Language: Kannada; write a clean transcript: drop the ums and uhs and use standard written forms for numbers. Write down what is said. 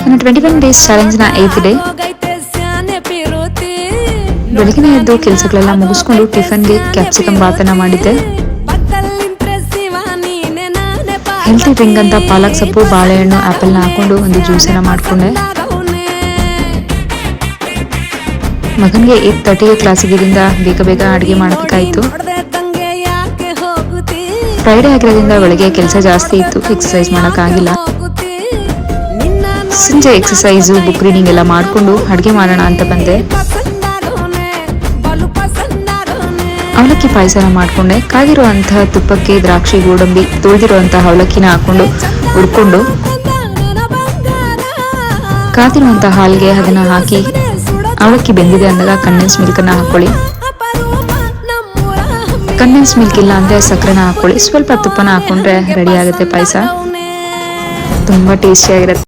ನನ್ನ 21 ಡೇಸ್ ಚಾಲೆಂಜ್ನ 8th ಡೇ. ಬೆಳಗಿನ ಎದ್ದು ಕೆಲಸಗಳೆಲ್ಲ ಮುಗಿಸ್ಕೊಂಡು ಟಿಫನ್ಗೆ ಕ್ಯಾಪ್ಸಿಕಮ್ ಬಾತನ್ನ ಮಾಡಿದ್ದೆ. ಹೆಲ್ತಿ ಡ್ರಿಂಕ್ ಅಂತ ಪಾಲಕ್ ಸೊಪ್ಪು, ಬಾಳೆಹಣ್ಣು, ಆಪಲ್ನ ಹಾಕೊಂಡು ಒಂದು ಜ್ಯೂಸನ್ನ ಮಾಡಿಕೊಂಡೆ. ಮಗನಿಗೆ 8:30ಗೆ ಕ್ಲಾಸಿಗಿರಿಂದ ಬೇಗ ಬೇಗ ಅಡುಗೆ ಮಾಡಬೇಕಾಯಿತು. ಫ್ರೈಡೇ ಆಗಿರೋದ್ರಿಂದ ಬೆಳಗ್ಗೆ ಕೆಲಸ ಜಾಸ್ತಿ ಇತ್ತು, ಎಕ್ಸಸೈಸ್ ಮಾಡೋಕ್ಕಾಗಿಲ್ಲ. ಸಂಜೆ ಎಕ್ಸಸೈಸು, ಬುಕ್ ರೀಡಿಂಗ್ ಎಲ್ಲ ಮಾಡಿಕೊಂಡು ಅಡುಗೆ ಮಾಡೋಣ ಅಂತ ಬಂದೆ. ಅವಲಕ್ಕಿ ಪಾಯಸನ ಮಾಡಿಕೊಂಡೆ. ಕಾಗಿರುವಂತಹ ತುಪ್ಪಕ್ಕೆ ದ್ರಾಕ್ಷಿ, ಗೋಡಂಬಿ, ತೊಳೆದಿರುವಂತಹ ಅವಲಕ್ಕಿನ ಹಾಕೊಂಡು ಹುಡ್ಕೊಂಡು ಕಾದಿರುವಂತಹ ಹಾಲಿಗೆ ಅದನ್ನ ಹಾಕಿ ಅವಲಕ್ಕಿ ಬೆಂದಿದೆ ಅಂದಾಗ ಕಂಡೆನ್ಸ್ ಮಿಲ್ಕನ್ನ ಹಾಕೊಳ್ಳಿ. ಕಂಡೆನ್ಸ್ ಮಿಲ್ಕ್ ಇಲ್ಲ ಅಂದ್ರೆ ಸಕ್ಕರೆನ ಹಾಕೊಳ್ಳಿ. ಸ್ವಲ್ಪ ತುಪ್ಪನ ಹಾಕೊಂಡ್ರೆ ರೆಡಿ ಆಗುತ್ತೆ ಪಾಯಸ. ತುಂಬಾ ಟೇಸ್ಟಿಯಾಗಿರುತ್ತೆ.